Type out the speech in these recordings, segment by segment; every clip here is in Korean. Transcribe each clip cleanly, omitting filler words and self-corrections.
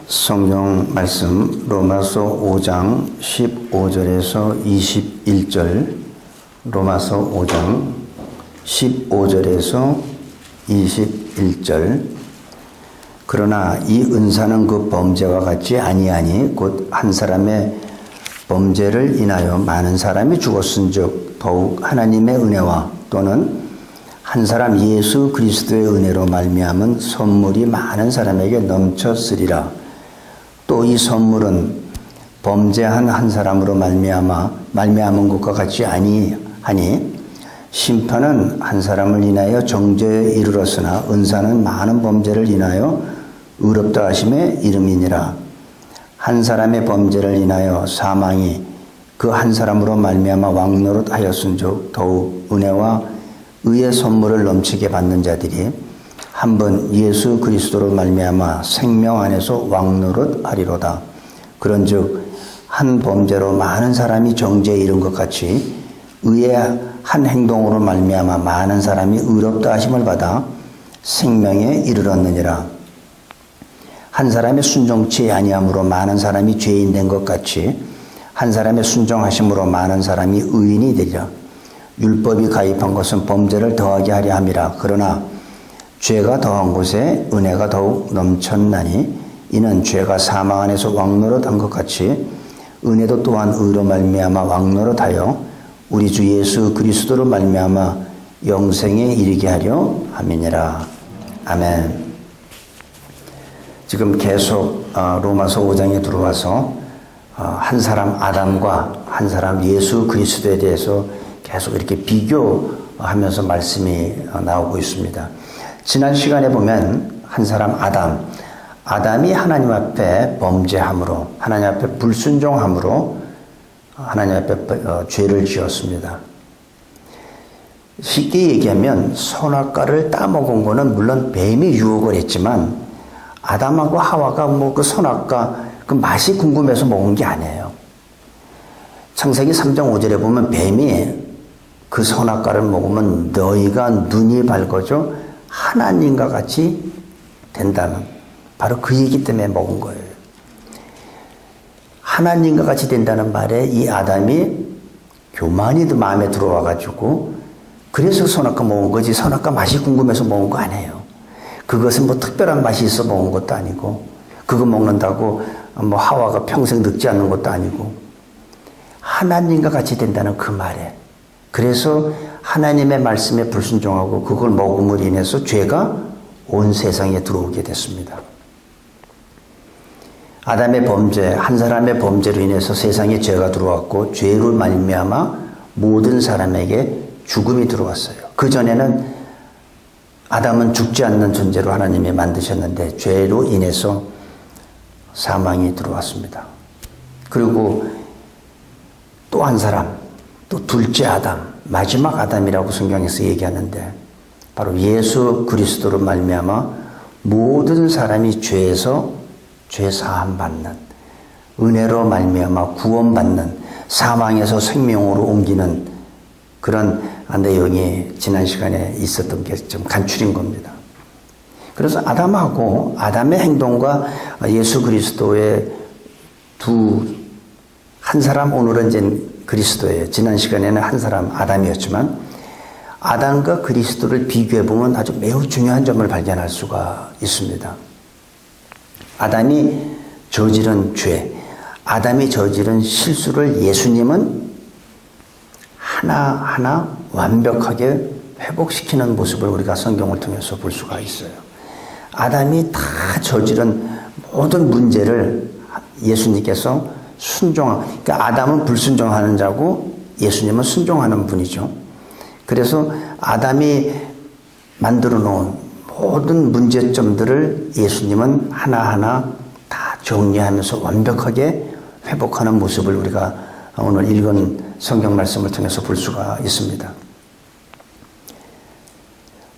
성경 말씀 로마서 5장 15절에서 21절, 로마서 5장 15절에서 21절. 그러나 이 은사는 그 범죄와 같지 아니하니 곧 한 사람의 범죄를 인하여 많은 사람이 죽었은즉 더욱 하나님의 은혜와 또는 한 사람 예수 그리스도의 은혜로 말미암은 선물이 많은 사람에게 넘쳤으리라. 또 이 선물은 범죄한 한 사람으로 말미암은 것과 같지 아니하니 심판은 한 사람을 인하여 정죄에 이르렀으나 은사는 많은 범죄를 인하여 의롭다 하심의 이름이니라. 한 사람의 범죄를 인하여 사망이 그 한 사람으로 말미암아 왕노릇 하였은즉 더욱 은혜와 의의 선물을 넘치게 받는 자들이 한 번 예수 그리스도로 말미암아 생명 안에서 왕노릇 하리로다. 그런즉 한 범죄로 많은 사람이 정죄에 이른 것 같이 의의 한 행동으로 말미암아 많은 사람이 의롭다 하심을 받아 생명에 이르렀느니라. 한 사람의 순종치 아니함으로 많은 사람이 죄인 된 것 같이 한 사람의 순종하심으로 많은 사람이 의인이 되리라. 율법이 가입한 것은 범죄를 더하게 하려 함이라. 그러나 죄가 더한 곳에 은혜가 더욱 넘쳤나니 이는 죄가 사망 안에서 왕노릇한 것 같이 은혜도 또한 의로 말미암아 왕노릇하여 우리 주 예수 그리스도로 말미암아 영생에 이르게 하려 함이니라. 아멘. 지금 계속 로마서 5장에 들어와서 한 사람 아담과 한 사람 예수 그리스도에 대해서 계속 이렇게 비교하면서 말씀이 나오고 있습니다. 지난 시간에 보면 한 사람 아담이 하나님 앞에 범죄함으로, 하나님 앞에 불순종함으로 하나님 앞에 죄를 지었습니다. 쉽게 얘기하면 선악과를 따먹은 거는 물론 뱀이 유혹을 했지만 아담하고 하와가 그 선악과 그 맛이 궁금해서 먹은 게 아니에요. 창세기 3장 5절에 보면 뱀이 그 선악과를 먹으면 너희가 눈이 밝아져 하나님과 같이 된다는, 바로 그 얘기 때문에 먹은 거예요. 하나님과 같이 된다는 말에 이 아담이 교만이 마음에 들어와 가지고 그래서 선악과 먹은 거지, 선악과 맛이 궁금해서 먹은 거 아니에요. 그것은 특별한 맛이 있어 먹은 것도 아니고, 그거 먹는다고 하와가 평생 늙지 않는 것도 아니고, 하나님과 같이 된다는 그 말에, 그래서 하나님의 말씀에 불순종하고 그걸 먹음으로 인해서 죄가 온 세상에 들어오게 됐습니다. 아담의 범죄, 한 사람의 범죄로 인해서 세상에 죄가 들어왔고 죄로 말미암아 모든 사람에게 죽음이 들어왔어요. 그전에는 아담은 죽지 않는 존재로 하나님이 만드셨는데 죄로 인해서 사망이 들어왔습니다. 그리고 또 한 사람, 또 둘째 아담, 마지막 아담이라고 성경에서 얘기하는데 바로 예수 그리스도로 말미암아 모든 사람이 죄에서 죄 사함 받는, 은혜로 말미암아 구원받는, 사망에서 생명으로 옮기는 그런 내용이 지난 시간에 있었던 게 좀 간추린 겁니다. 그래서 아담의 행동과 예수 그리스도의 한 사람, 오늘은 이제 그리스도예요. 지난 시간에는 한 사람 아담이었지만 아담과 그리스도를 비교해보면 아주 매우 중요한 점을 발견할 수가 있습니다. 아담이 저지른 죄, 아담이 저지른 실수를 예수님은 하나하나 완벽하게 회복시키는 모습을 우리가 성경을 통해서 볼 수가 있어요. 아담이 다 저지른 모든 문제를 예수님께서 그러니까 아담은 불순종하는 자고 예수님은 순종하는 분이죠. 그래서 아담이 만들어 놓은 모든 문제점들을 예수님은 하나하나 다 정리하면서 완벽하게 회복하는 모습을 우리가 오늘 읽은 성경 말씀을 통해서 볼 수가 있습니다.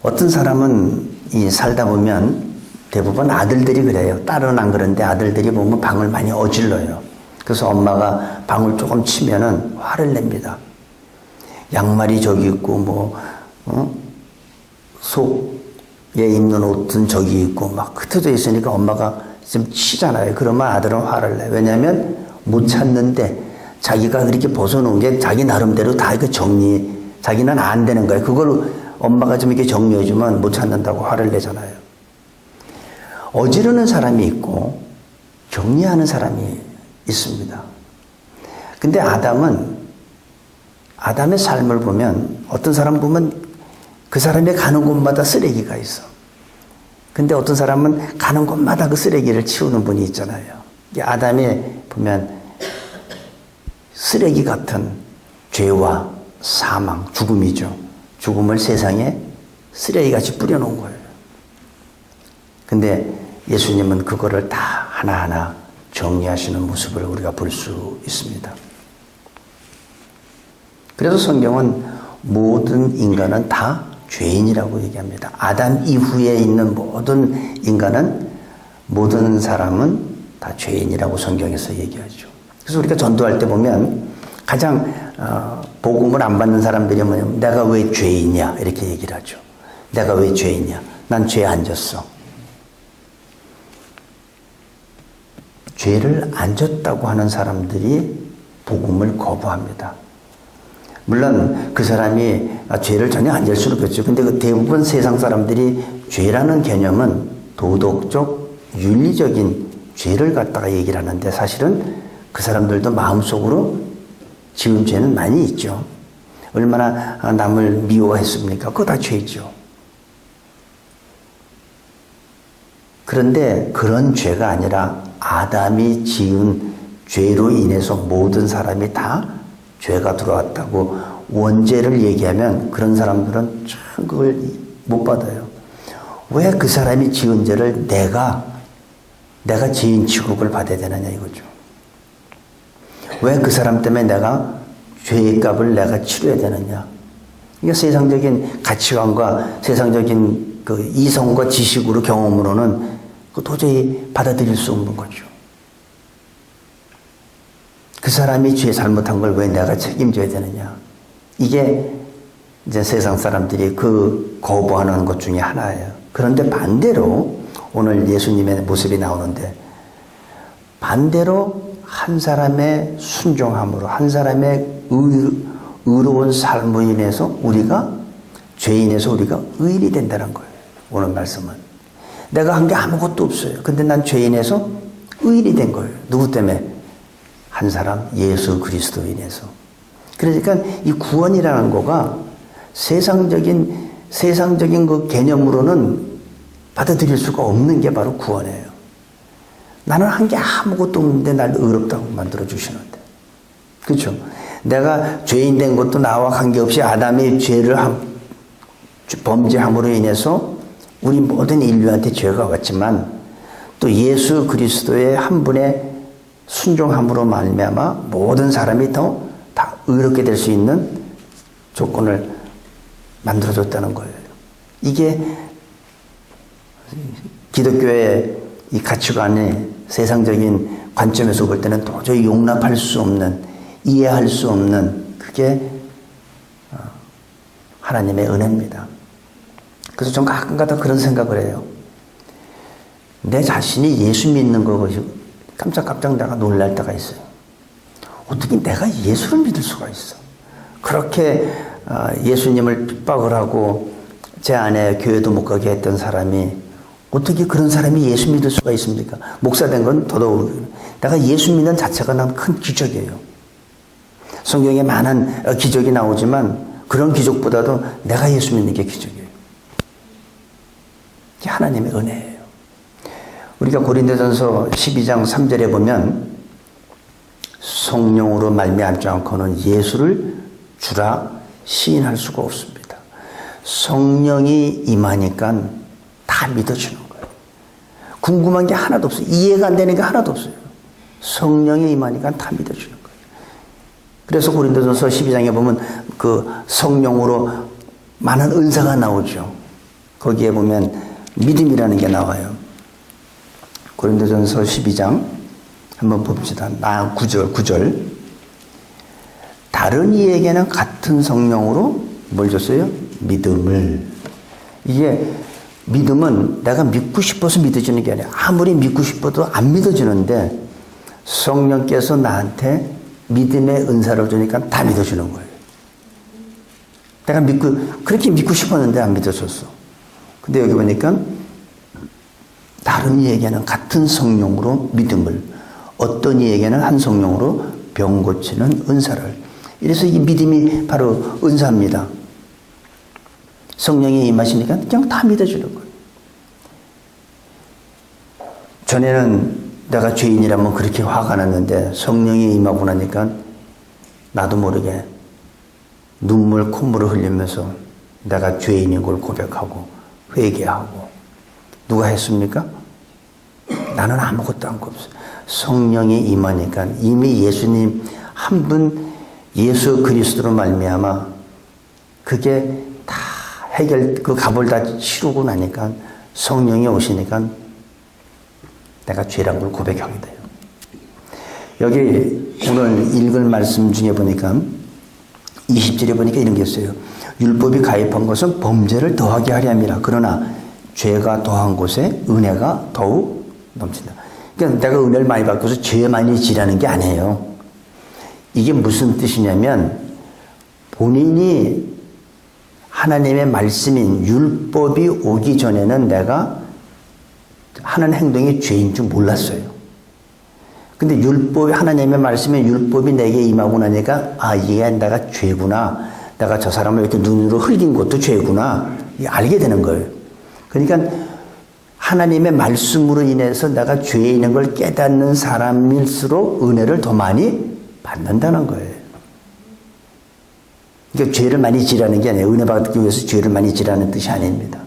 어떤 사람은 살다 보면 대부분 아들들이 그래요. 딸은 안 그런데 아들들이 보면 방을 많이 어질러요. 그래서 엄마가 방을 조금 치면은 화를 냅니다. 양말이 저기 있고 속에 입는 옷은 저기 있고 막 흩어져 있으니까 엄마가 좀 치잖아요. 그러면 아들은 화를 내요. 왜냐하면 못 찾는데 자기가 그렇게 벗어놓은 게 자기 나름대로 다 이거 자기는 안 되는 거예요. 그걸 엄마가 좀 이렇게 정리해주면 못 찾는다고 화를 내잖아요. 어지르는 사람이 있고 정리하는 사람이 있습니다. 근데 아담의 삶을 보면 어떤 사람 보면 그 사람이 가는 곳마다 쓰레기가 있어. 근데 어떤 사람은 가는 곳마다 그 쓰레기를 치우는 분이 있잖아요. 아담이 보면 쓰레기 같은 죄와 사망, 죽음이죠. 죽음을 세상에 쓰레기같이 뿌려놓은 거예요. 근데 예수님은 그거를 다 하나하나 정리하시는 모습을 우리가 볼 수 있습니다. 그래서 성경은 모든 인간은 다 죄인이라고 얘기합니다. 아담 이후에 있는 모든 사람은 다 죄인이라고 성경에서 얘기하죠. 그래서 우리가 전도할 때 보면 가장 복음을 안 받는 사람들이 뭐냐면 내가 왜 죄인이야 이렇게 얘기를 하죠. 내가 왜 죄인이야? 난 죄 안 졌어. 죄를 안 졌다고 하는 사람들이 복음을 거부합니다. 물론 그 사람이 죄를 전혀 안 질 수는 없겠죠. 근데 그 대부분 세상 사람들이 죄라는 개념은 도덕적, 윤리적인 죄를 갖다가 얘기를 하는데 사실은 그 사람들도 마음속으로 지은 죄는 많이 있죠. 얼마나 남을 미워했습니까? 그거 다 죄죠. 그런데 그런 죄가 아니라 아담이 지은 죄로 인해서 모든 사람이 다 죄가 들어왔다고 원죄를 얘기하면 그런 사람들은 참 그걸 못 받아요. 왜 그 사람이 지은 죄를 내가 죄인 취급을 받아야 되느냐 이거죠. 왜 그 사람 때문에 내가 죄의 값을 내가 치러야 되느냐. 이게 세상적인 가치관과 세상적인 그 이성과 지식으로 경험으로는 도저히 받아들일 수 없는 거죠. 그 사람이 죄 잘못한 걸 왜 내가 책임져야 되느냐. 이게 이제 세상 사람들이 그 거부하는 것 중에 하나예요. 그런데 반대로 오늘 예수님의 모습이 나오는데 반대로 한 사람의 순종함으로 한 사람의 의로운 삶으로 인해서 죄인에서 우리가 의인이 된다는 거예요. 오늘 말씀은. 내가 한 게 아무것도 없어요. 근데 난 죄인에서 의인이 된 거예요. 누구 때문에? 한 사람 예수 그리스도인에서. 그러니까 이 구원이라는 거가 세상적인 그 개념으로는 받아들일 수가 없는 게 바로 구원이에요. 나는 한 게 아무것도 없는데 날 의롭다고 만들어 주시는데. 그렇죠? 내가 죄인 된 것도 나와 관계없이 아담이 범죄함으로 인해서 우리 모든 인류한테 죄가 왔지만 또 예수 그리스도의 한 분의 순종함으로 말미암아 모든 사람이 다 의롭게 될 수 있는 조건을 만들어줬다는 거예요. 이게 기독교의 이 가치관이 세상적인 관점에서 볼 때는 도저히 용납할 수 없는, 이해할 수 없는 그게 하나님의 은혜입니다. 그래서 전 가끔가다 그런 생각을 해요. 내 자신이 예수 믿는 것이 깜짝깜짝 내가 놀랄 때가 있어요. 어떻게 내가 예수를 믿을 수가 있어? 그렇게 예수님을 핍박을 하고 제 아내 교회도 못 가게 했던 사람이 어떻게 그런 사람이 예수 믿을 수가 있습니까? 목사 된 건 더더욱 내가 예수 믿는 자체가 난 큰 기적이에요. 성경에 많은 기적이 나오지만 그런 기적보다도 내가 예수 믿는 게 기적이에요. 이게 하나님의 은혜예요. 우리가 고린도전서 12장 3절에 보면 성령으로 말미암지 않고는 예수를 주라 시인할 수가 없습니다. 성령이 임하니까 다 믿어주는 거예요. 궁금한 게 하나도 없어요. 이해가 안 되는 게 하나도 없어요. 성령이 임하니까 다 믿어주는 거예요. 그래서 고린도전서 12장에 보면 그 성령으로 많은 은사가 나오죠. 거기에 보면 믿음이라는 게 나와요. 고린도전서 12장 한번 봅시다. 9절. 다른 이에게는 같은 성령으로 뭘 줬어요? 믿음을. 이게 믿음은 내가 믿고 싶어서 믿어지는 게 아니라 아무리 믿고 싶어도 안 믿어지는데 성령께서 나한테 믿음의 은사를 주니까 다 믿어주는 거예요. 내가 그렇게 믿고 싶었는데 안 믿어졌어. 근데 여기 보니까 다른 이에게는 같은 성령으로 믿음을, 어떤 이에게는 한 성령으로 병 고치는 은사를. 이래서 이 믿음이 바로 은사입니다. 성령이 임하시니까 그냥 다 믿어주는 거예요. 전에는 내가 죄인이라면 그렇게 화가 났는데 성령이 임하고 나니까 나도 모르게 눈물, 콧물을 흘리면서 내가 죄인인 걸 고백하고 회개하고. 누가 했습니까? 나는 아무것도 한 거 없어요. 성령이 임하니까 이미 예수님 한 분 예수 그리스도로 말미암아 그게 다 그 값을 다 치르고 나니까 성령이 오시니까 내가 죄란 걸 고백하게 돼요. 여기 오늘 읽을 말씀 중에 보니까 20절에 보니까 이런 게 있어요. 율법이 가입한 것은 범죄를 더하게 하려 함이라. 그러나 죄가 더한 곳에 은혜가 더욱 넘친다. 그러니까 내가 은혜를 많이 받고서 죄 많이 지라는 게 아니에요. 이게 무슨 뜻이냐면 본인이 하나님의 말씀인 율법이 오기 전에는 내가 하는 행동이 죄인 줄 몰랐어요. 근데 율법이, 하나님의 말씀인 율법이 내게 임하고 나니까 이게 내가 죄구나. 내가 저 사람을 이렇게 눈으로 흘긴 것도 죄구나. 알게 되는 거예요. 그러니까 하나님의 말씀으로 인해서 내가 죄에 있는 걸 깨닫는 사람일수록 은혜를 더 많이 받는다는 거예요. 그러니까 죄를 많이 지라는 게 아니에요. 은혜 받기 위해서 죄를 많이 지라는 뜻이 아닙니다.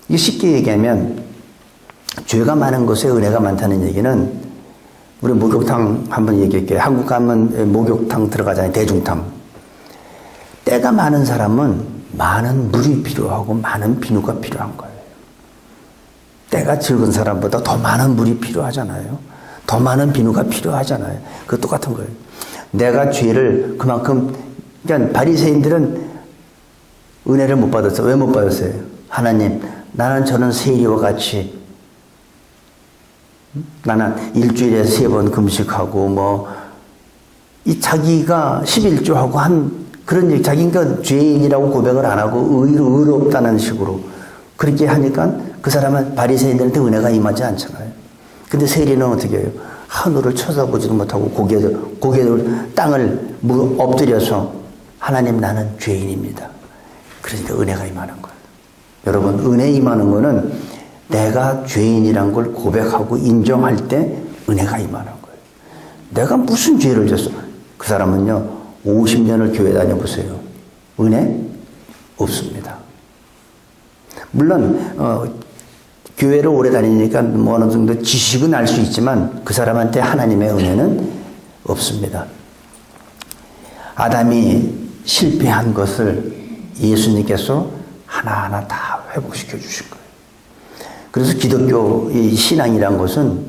이게 쉽게 얘기하면 죄가 많은 곳에 은혜가 많다는 얘기는, 우리 목욕탕 한번 얘기할게요. 한국 가면 목욕탕 들어가잖아요. 대중탕. 때가 많은 사람은 많은 물이 필요하고 많은 비누가 필요한 거예요. 때가 적은 사람보다 더 많은 물이 필요하잖아요. 더 많은 비누가 필요하잖아요. 그거 똑같은 거예요. 내가 죄를 그만큼, 그러니까 바리새인들은 은혜를 못 받았어요. 왜 못 받았어요? 하나님, 나는 저는 세리와 같이, 나는 일주일에 3번 금식하고 이 자기가 11조하고 한 그런 얘기, 자기가 죄인이라고 고백을 안 하고 의롭다는 식으로 그렇게 하니까 그 사람은 바리새인들한테 은혜가 임하지 않잖아요. 근데 세리는 어떻게 해요? 하늘을 쳐다보지도 못하고 고개를 땅을 엎드려서 하나님, 나는 죄인입니다. 그러니까 은혜가 임하는 거예요. 여러분, 은혜 임하는 거는 내가 죄인이란 걸 고백하고 인정할 때 은혜가 임하는 거예요. 내가 무슨 죄를 졌어? 그 사람은요, 50년을 교회 다녀보세요. 은혜 없습니다. 물론 교회를 오래 다니니까 어느 정도 지식은 알 수 있지만 그 사람한테 하나님의 은혜는 없습니다. 아담이 실패한 것을 예수님께서 하나하나 다 회복시켜 주신 거예요. 그래서 기독교의 신앙이란 것은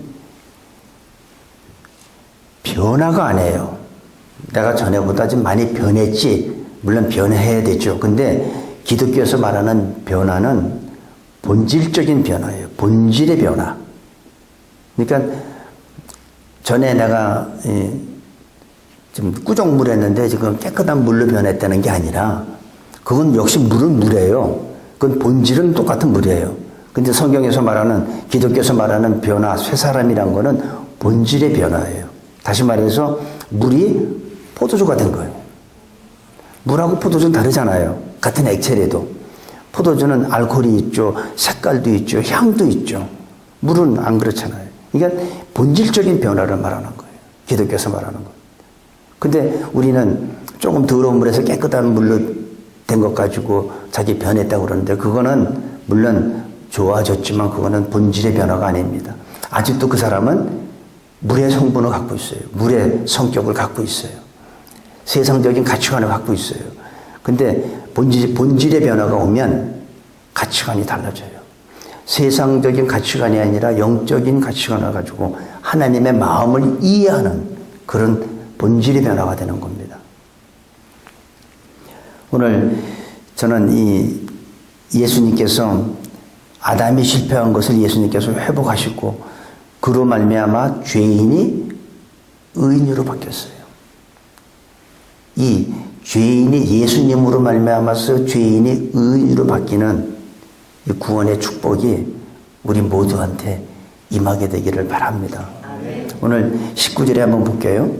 변화가 아니에요. 내가 전에보다 좀 많이 변했지. 물론 변해야 되죠. 근데 기독교에서 말하는 변화는 본질적인 변화예요. 본질의 변화. 그러니까 전에 내가 좀 꾸정물했는데 지금 깨끗한 물로 변했다는 게 아니라, 그건 역시 물은 물이에요. 그건 본질은 똑같은 물이에요. 근데 성경에서 말하는, 기독교에서 말하는 변화, 쇠사람이란 거는 본질의 변화예요. 다시 말해서 물이 포도주가 된 거예요. 물하고 포도주는 다르잖아요. 같은 액체래도. 포도주는 알코올이 있죠. 색깔도 있죠. 향도 있죠. 물은 안 그렇잖아요. 그러니까 본질적인 변화를 말하는 거예요. 기독교에서 말하는 거. 근데 우리는 조금 더러운 물에서 깨끗한 물로 된 것 가지고 자기 변했다고 그러는데, 그거는 물론 좋아졌지만 그거는 본질의 변화가 아닙니다. 아직도 그 사람은 물의 성분을 갖고 있어요. 물의 성격을 갖고 있어요. 세상적인 가치관을 갖고 있어요. 근데 본질의 변화가 오면 가치관이 달라져요. 세상적인 가치관이 아니라 영적인 가치관을 가지고 하나님의 마음을 이해하는 그런 본질의 변화가 되는 겁니다. 오늘 저는 이 예수님께서 아담이 실패한 것을 예수님께서 회복하시고 그로 말미암아 죄인이 의인으로 바뀌었어요. 이 죄인이 예수님으로 말미암아서 죄인이 의인으로 바뀌는 이 구원의 축복이 우리 모두한테 임하게 되기를 바랍니다. 오늘 19절에 한번 볼게요.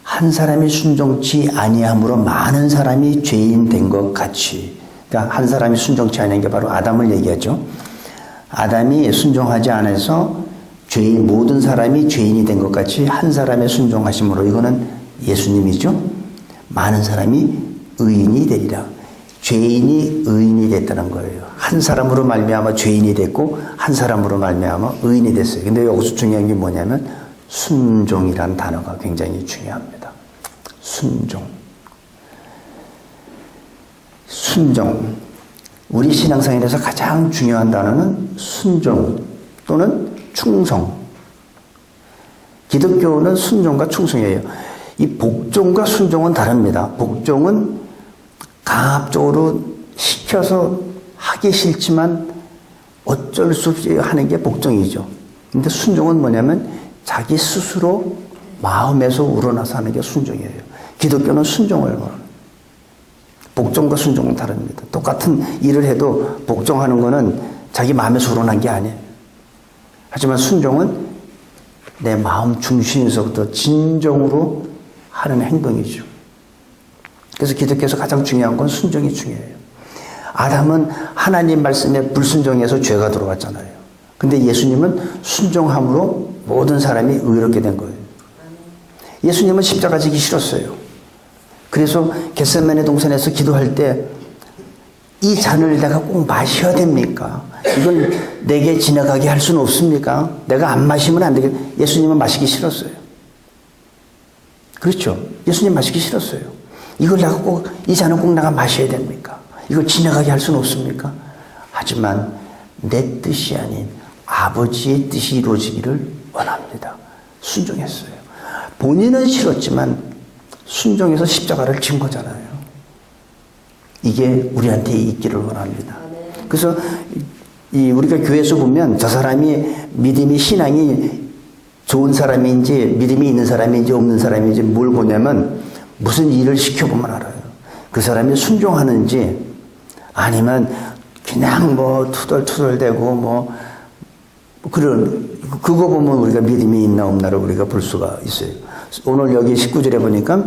한 사람이 순종치 아니함으로 많은 사람이 죄인 된 것 같이. 그러니까 한 사람이 순종치 아니한 게 바로 아담을 얘기하죠. 아담이 순종하지 않아서 죄인, 모든 사람이 죄인이 된 것 같이 한 사람의 순종하심으로, 이거는 예수님이죠. 많은 사람이 의인이 되리라. 죄인이 의인이 됐다는 거예요. 한 사람으로 말미암아 죄인이 됐고 한 사람으로 말미암아 의인이 됐어요. 근데 여기서 중요한 게 뭐냐면 순종이란 단어가 굉장히 중요합니다. 순종. 순종. 우리 신앙생활에서 가장 중요한 단어는 순종 또는 충성. 기독교는 순종과 충성이에요. 이 복종과 순종은 다릅니다. 복종은 강압적으로 시켜서 하기 싫지만 어쩔 수 없이 하는 게 복종이죠. 근데 순종은 뭐냐면 자기 스스로 마음에서 우러나서 하는 게 순종이에요. 기독교는 순종을 원합니다. 복종과 순종은 다릅니다. 똑같은 일을 해도 복종하는 거는 자기 마음에서 우러난 게 아니에요. 하지만 순종은 내 마음 중심에서부터 진정으로 하는 행동이죠. 그래서 기독교에서 가장 중요한 건 순종이 중요해요. 아담은 하나님 말씀에 불순종해서 죄가 들어왔잖아요. 근데 예수님은 순종함으로 모든 사람이 의롭게 된 거예요. 예수님은 십자가 지기 싫었어요. 그래서 겟세마네 동산에서 기도할 때 이 잔을 내가 꼭 마셔야 됩니까? 이걸 내게 지나가게 할 수는 없습니까? 내가 안 마시면 안 되겠. 예수님은 마시기 싫었어요. 그렇죠? 예수님 마시기 싫었어요. 이걸 내가 꼭, 이 잔은 꼭 내가 마셔야 됩니까? 이걸 지나가게 할 수는 없습니까? 하지만 내 뜻이 아닌 아버지의 뜻이 이루어지기를 원합니다. 순종했어요. 본인은 싫었지만 순종해서 십자가를 진 거잖아요. 이게 우리한테 있기를 원합니다. 그래서 우리가 교회에서 보면 저 사람이 믿음이 신앙이 좋은 사람인지 믿음이 있는 사람인지 없는 사람인지 뭘 보냐면 무슨 일을 시켜보면 알아요. 그 사람이 순종하는지 아니면 그냥 뭐 투덜투덜대고 뭐 그거 보면 우리가 믿음이 있나 없나를 우리가 볼 수가 있어요. 오늘 여기 19절에 보니까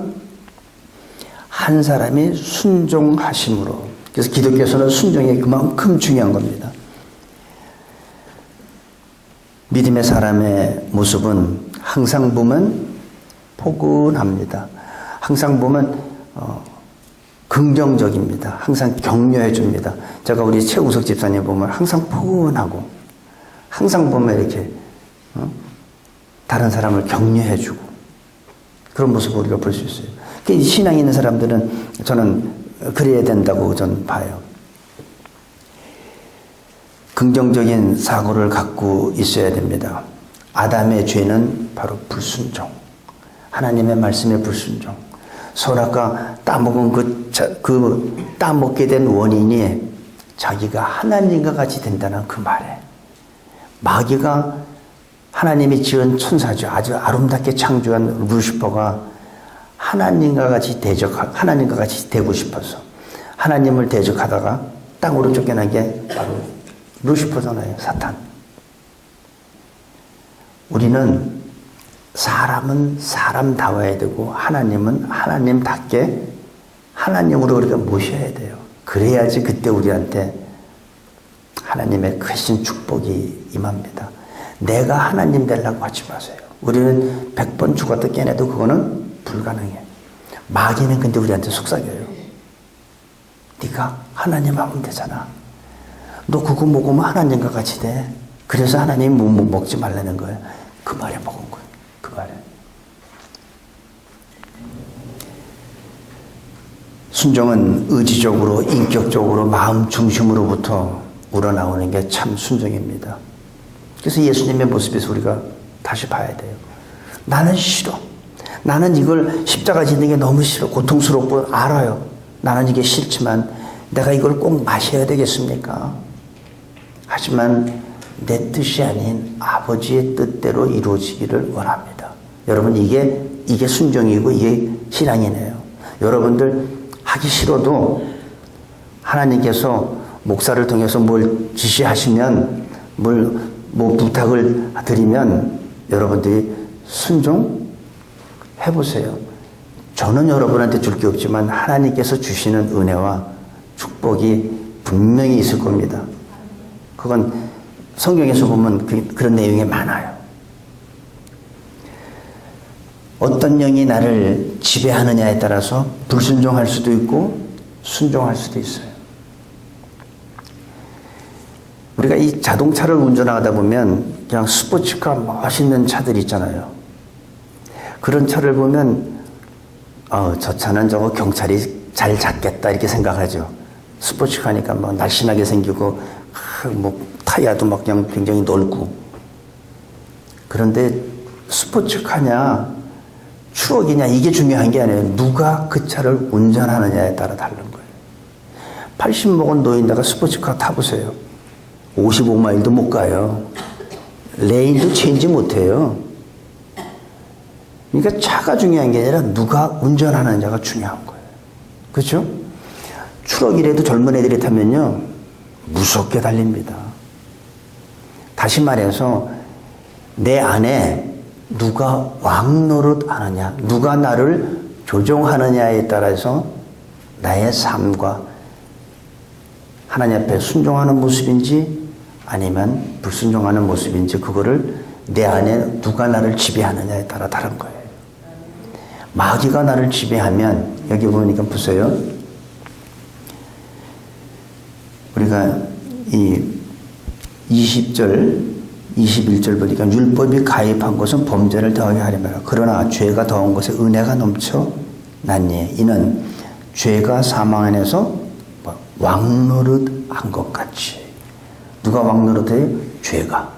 한 사람이 순종하심으로. 그래서 기독교에서는 순종이 그만큼 중요한 겁니다. 믿음의 사람의 모습은 항상 보면 포근합니다. 항상 보면 긍정적입니다. 항상 격려해 줍니다. 제가 우리 최우석 집사님 보면 항상 포근하고 항상 보면 이렇게 다른 사람을 격려해 주고 그런 모습을 우리가 볼 수 있어요. 신앙이 있는 사람들은 저는 그래야 된다고 저는 봐요. 긍정적인 사고를 갖고 있어야 됩니다. 아담의 죄는 바로 불순종. 하나님의 말씀에 불순종. 선악과 따먹은 따먹게 된 원인이 자기가 하나님과 같이 된다는 그 말에. 마귀가 하나님이 지은 천사죠. 아주 아름답게 창조한 루시퍼가 하나님과 같이 되고 싶어서 하나님을 대적하다가 땅으로 쫓겨난 게 바로 루시퍼잖아요. 사탄. 우리는 사람은 사람다워야 되고 하나님은 하나님답게 하나님으로 우리가 모셔야 돼요. 그래야지 그때 우리한테 하나님의 크신 축복이 임합니다. 내가 하나님 되려고 하지 마세요. 우리는 100번 죽어도 깨내도 그거는 불가능해. 마귀는 근데 우리한테 속삭여요. 네가 하나님 하면 되잖아. 너 그거 먹으면 하나님과 같이 돼. 그래서 하나님이 못 먹지 말라는 거야. 그 말에 먹은 거야. 그 말에. 순종은 의지적으로, 인격적으로, 마음 중심으로부터 우러나오는 게 참 순종입니다. 그래서 예수님의 모습에서 우리가 다시 봐야 돼요. 나는 싫어. 나는 이걸 십자가 지는 게 너무 싫어. 고통스럽고 알아요. 나는 이게 싫지만 내가 이걸 꼭 마셔야 되겠습니까? 하지만 내 뜻이 아닌 아버지의 뜻대로 이루어지기를 원합니다. 여러분, 이게 순종이고 이게 신앙이네요. 여러분들 하기 싫어도 하나님께서 목사를 통해서 뭘 지시하시면 뭐 부탁을 드리면 여러분들이 순종해보세요. 저는 여러분한테 줄 게 없지만 하나님께서 주시는 은혜와 축복이 분명히 있을 겁니다. 그건 성경에서 보면 그런 내용이 많아요. 어떤 영이 나를 지배하느냐에 따라서 불순종할 수도 있고 순종할 수도 있어요. 우리가 이 자동차를 운전하다 보면 그냥 스포츠카 멋있는 차들 있잖아요. 그런 차를 보면 저 차는 저거 경찰이 잘 잡겠다 이렇게 생각하죠. 스포츠카니까 막 날씬하게 생기고 뭐 타이어도 막 그냥 굉장히 넓고. 그런데 스포츠카냐 추억이냐 이게 중요한 게 아니에요. 누가 그 차를 운전하느냐에 따라 다른 거예요. 80 먹은 노인네가 스포츠카 타보세요. 55마일도 못 가요. 레인도 체인지 못해요. 그러니까 차가 중요한 게 아니라 누가 운전하느냐가 중요한 거예요. 그렇죠? 추럭이라도 젊은 애들이 타면요 무섭게 달립니다. 다시 말해서 내 안에 누가 왕노릇 하느냐, 누가 나를 조종하느냐에 따라서 나의 삶과 하나님 앞에 순종하는 모습인지 아니면 불순종하는 모습인지 그거를 내 안에 누가 나를 지배하느냐에 따라 다른 거예요. 마귀가 나를 지배하면 여기 보니까 보세요. 우리가 이 20절 21절 보니까 율법이 가입한 것은 범죄를 더하게 하려면 그러나 죄가 더한 것에 은혜가 넘쳐 났니 이는 죄가 사망 안에서 왕노릇 한 것 같이. 누가 왕노릇해요? 죄가.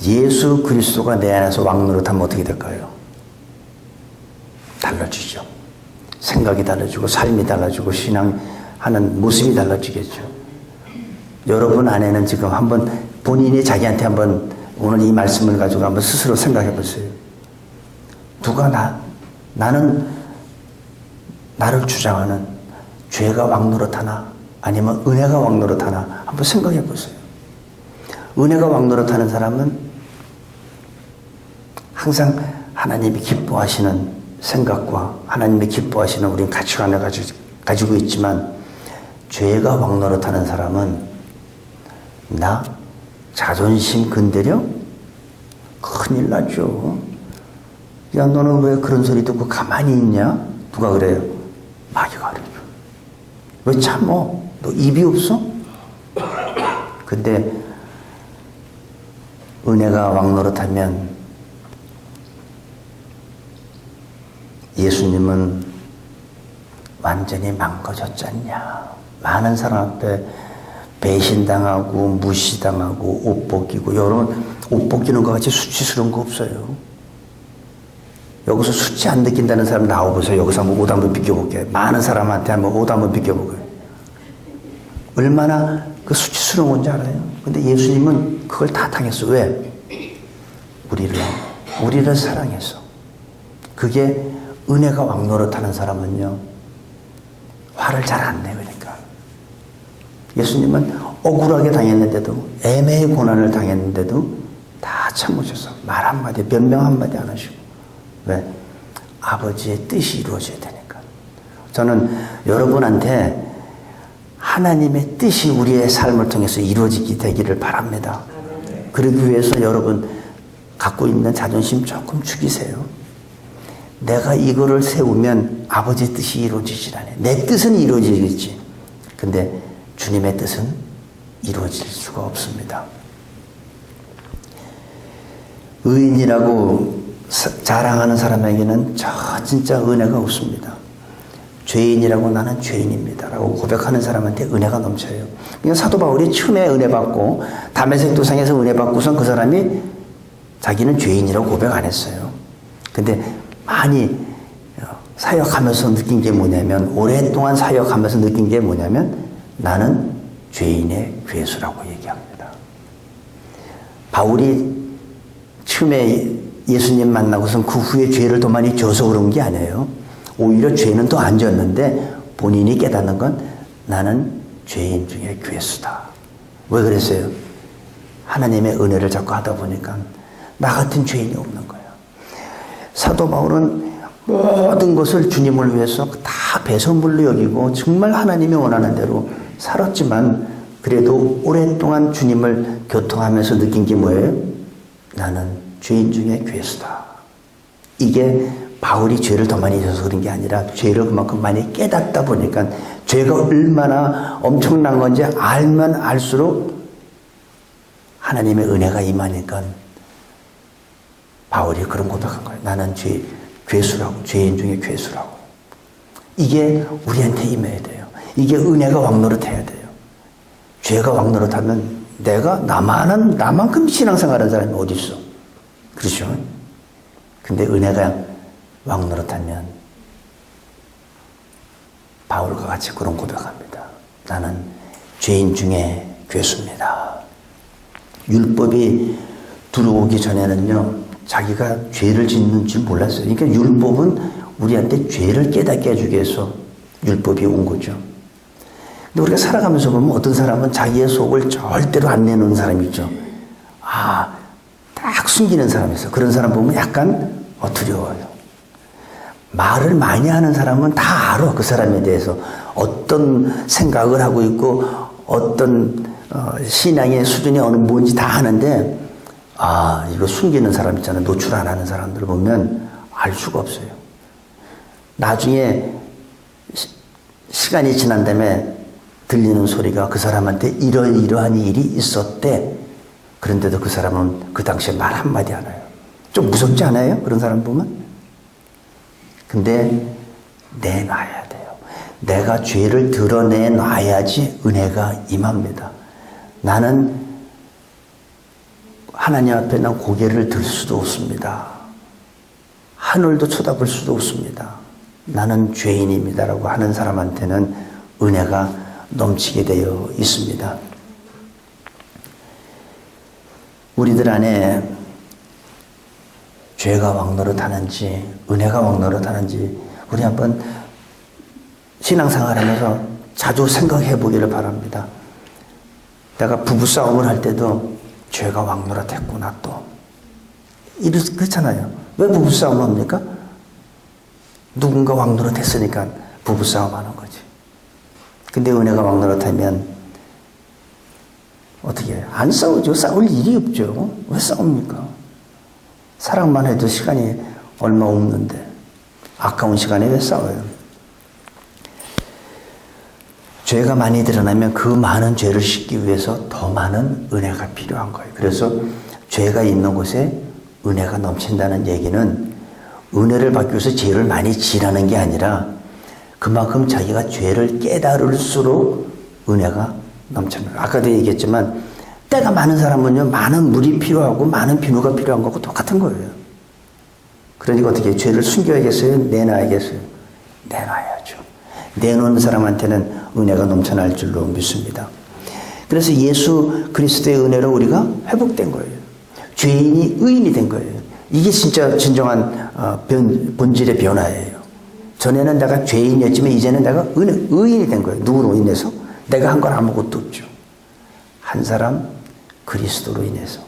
예수 그리스도가 내 안에서 왕노릇하면 어떻게 될까요? 달라지죠. 생각이 달라지고 삶이 달라지고 신앙하는 모습이 달라지겠죠. 여러분 안에는 지금 한번 본인이 자기한테 한번 오늘 이 말씀을 가지고 한번 스스로 생각해 보세요. 누가 나는 나를 주장하는 죄가 왕노릇하나 아니면 은혜가 왕노릇하나 한번 생각해 보세요. 은혜가 왕노릇하는 사람은 항상 하나님이 기뻐하시는 생각과 하나님이 기뻐하시는 우린 가치관을 가지고 있지만 죄가 왕노릇하는 사람은 나 자존심 건드려? 큰일 나죠. 야 너는 왜 그런 소리 듣고 가만히 있냐? 누가 그래요? 마귀가 그래요. 왜 참어? 너 입이 없어? 근데 은혜가 왕노릇하면 예수님은 완전히 망가졌잖냐. 많은 사람 앞에 배신당하고 무시당하고 옷 벗기고 여러분 옷 벗기는 것 같이 수치스러운 거 없어요. 여기서 수치 안 느낀다는 사람 나와보세요. 여기서 한번 옷 한번 비껴볼게요. 많은 사람한테 한번 옷 한번 비껴볼게요. 얼마나 그 수치스러운 건지 알아요? 근데 예수님은 그걸 다 당했어. 왜? 우리를 사랑해서. 그게 은혜가 왕노릇하는 사람은요 화를 잘 안 내. 그러니까 예수님은 억울하게 당했는데도 애매의 고난을 당했는데도 다 참으셔서 말 한마디 변명 한마디 안 하시고. 왜? 아버지의 뜻이 이루어져야 되니까. 저는 여러분한테 하나님의 뜻이 우리의 삶을 통해서 이루어지게 되기를 바랍니다. 그러기 위해서 여러분 갖고 있는 자존심 조금 죽이세요. 내가 이거를 세우면 아버지의 뜻이 이루어지질 않아요. 내 뜻은 이루어지겠지. 근데 주님의 뜻은 이루어질 수가 없습니다. 의인이라고 자랑하는 사람에게는 진짜 은혜가 없습니다. 죄인이라고 나는 죄인입니다 라고 고백하는 사람한테 은혜가 넘쳐요. 그러니까 사도 바울이 처음에 은혜 받고 다메섹 도상에서 은혜 받고선 그 사람이 자기는 죄인이라고 고백 안 했어요. 근데 많이 사역하면서 느낀 게 뭐냐면 오랫동안 사역하면서 느낀 게 뭐냐면 나는 죄인의 괴수라고 얘기합니다. 바울이 처음에 예수님 만나고선 그 후에 죄를 더 많이 져서 그런 게 아니에요. 오히려 죄는 더 안 졌는데 본인이 깨닫는 건 나는 죄인 중에 괴수다. 왜 그랬어요? 하나님의 은혜를 자꾸 하다 보니까 나 같은 죄인이 없는 거예요. 사도 바울은 모든 것을 주님을 위해서 다 배선물로 여기고 정말 하나님이 원하는 대로 살았지만 그래도 오랫동안 주님을 교통하면서 느낀 게 뭐예요? 나는 죄인 중에 괴수다. 이게 바울이 죄를 더 많이 져서 그런 게 아니라 죄를 그만큼 많이 깨닫다 보니까 죄가 얼마나 엄청난 건지 알면 알수록 하나님의 은혜가 임하니까 바울이 그런 고백한 거예요. 나는 괴수라고, 죄인 중에 괴수라고. 이게 우리한테 임해야 돼요. 이게 은혜가 왕노릇해야 돼요. 죄가 왕노릇하면 내가 나만큼 신앙생활하는 사람이 어디 있어? 그렇죠? 근데 은혜가 왕노릇하면 바울과 같이 그런 고백합니다. 나는 죄인 중에 괴수입니다. 율법이 들어오기 전에는요, 자기가 죄를 짓는 줄 몰랐어요. 그러니까 율법은 우리한테 죄를 깨닫게 해주기 위해서 율법이 온 거죠. 근데 우리가 살아가면서 보면 어떤 사람은 자기의 속을 절대로 안 내놓는 사람이 있죠. 딱 숨기는 사람이 있어. 그런 사람 보면 약간 두려워요. 말을 많이 하는 사람은 다 알아. 그 사람에 대해서 어떤 생각을 하고 있고 어떤 신앙의 수준이 뭔지 다 아는데 이거 숨기는 사람 있잖아요. 노출 안 하는 사람들 보면 알 수가 없어요. 나중에 시간이 지난 다음에 들리는 소리가 그 사람한테 이러이러한 일이 있었대. 그런데도 그 사람은 그 당시에 말 한마디 안 해요. 좀 무섭지 않아요? 그런 사람 보면? 근데 내놔야 돼요. 내가 죄를 드러내놔야지 은혜가 임합니다. 나는 하나님 앞에 난 고개를 들 수도 없습니다. 하늘도 쳐다볼 수도 없습니다. 나는 죄인입니다라고 하는 사람한테는 은혜가 넘치게 되어 있습니다. 우리들 안에 죄가 왕노릇하는지 은혜가 왕노릇하는지 우리 한번 신앙생활하면서 자주 생각해 보기를 바랍니다. 내가 부부싸움을 할 때도 죄가 왕노릇했구나 또. 그렇잖아요. 왜 부부싸움 합니까? 누군가 왕노릇했으니까 부부싸움 하는 거지. 근데 은혜가 왕노릇하면 어떻게 해요? 안 싸우죠. 싸울 일이 없죠. 왜 싸웁니까? 사랑만 해도 시간이 얼마 없는데 아까운 시간에 왜 싸워요? 죄가 많이 드러나면 그 많은 죄를 씻기 위해서 더 많은 은혜가 필요한 거예요. 그래서 죄가 있는 곳에 은혜가 넘친다는 얘기는 은혜를 받기 위해서 죄를 많이 지라는 게 아니라 그만큼 자기가 죄를 깨달을수록 은혜가 넘치는 거예요. 아까도 얘기했지만 때가 많은 사람은요, 많은 물이 필요하고 많은 비누가 필요한 거하고 똑같은 거예요. 그러니까 어떻게 해요? 죄를 숨겨야겠어요? 내놔야겠어요? 내놔야죠. 내놓는 사람한테는 은혜가 넘쳐날 줄로 믿습니다. 그래서 예수 그리스도의 은혜로 우리가 회복된 거예요. 죄인이 의인이 된 거예요. 이게 진짜 진정한 본질의 변화예요. 전에는 내가 죄인이었지만 이제는 내가 의인이 된 거예요. 누구로 인해서? 내가 한 건 아무것도 없죠. 한 사람 그리스도로 인해서.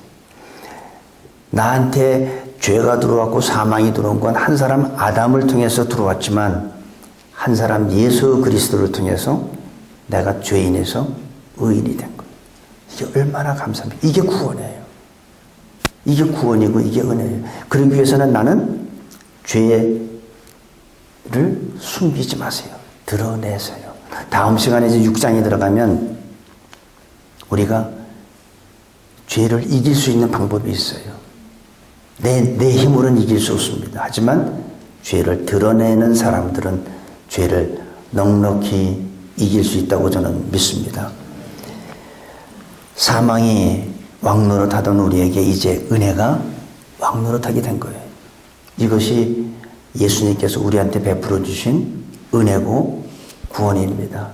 나한테 죄가 들어왔고 사망이 들어온 건 한 사람 아담을 통해서 들어왔지만 한 사람 예수 그리스도를 통해서 내가 죄인에서 의인이 된 거예요. 이게 얼마나 감사합니까? 이게 구원이에요. 이게 구원이고 이게 은혜예요. 그러기 위해서는 나는 죄를 숨기지 마세요. 드러내세요. 다음 시간에 이제 6장에 들어가면 우리가 죄를 이길 수 있는 방법이 있어요. 내 힘으로는 이길 수 없습니다. 하지만 죄를 드러내는 사람들은 죄를 넉넉히 이길 수 있다고 저는 믿습니다. 사망이 왕노릇하던 우리에게 이제 은혜가 왕노릇하게 된 거예요. 이것이 예수님께서 우리한테 베풀어 주신 은혜고 구원입니다.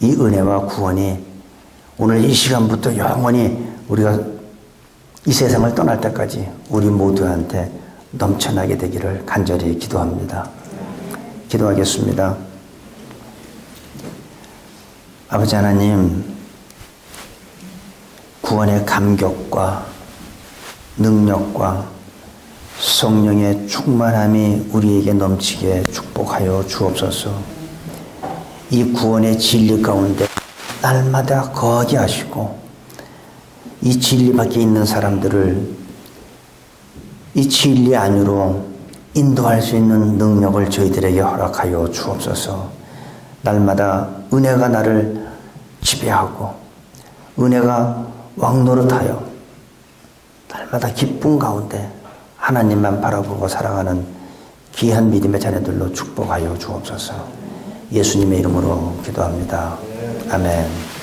이 은혜와 구원이 오늘 이 시간부터 영원히 우리가 이 세상을 떠날 때까지 우리 모두한테 넘쳐나게 되기를 간절히 기도합니다. 기도하겠습니다. 아버지 하나님, 구원의 감격과 능력과 성령의 충만함이 우리에게 넘치게 축복하여 주옵소서. 이 구원의 진리 가운데 날마다 거하게 하시고 이 진리 밖에 있는 사람들을 이 진리 안으로 인도할 수 있는 능력을 저희들에게 허락하여 주옵소서. 날마다 은혜가 나를 지배하고 은혜가 왕노릇하여 날마다 기쁨 가운데 하나님만 바라보고 살아가는 귀한 믿음의 자녀들로 축복하여 주옵소서. 예수님의 이름으로 기도합니다. 아멘.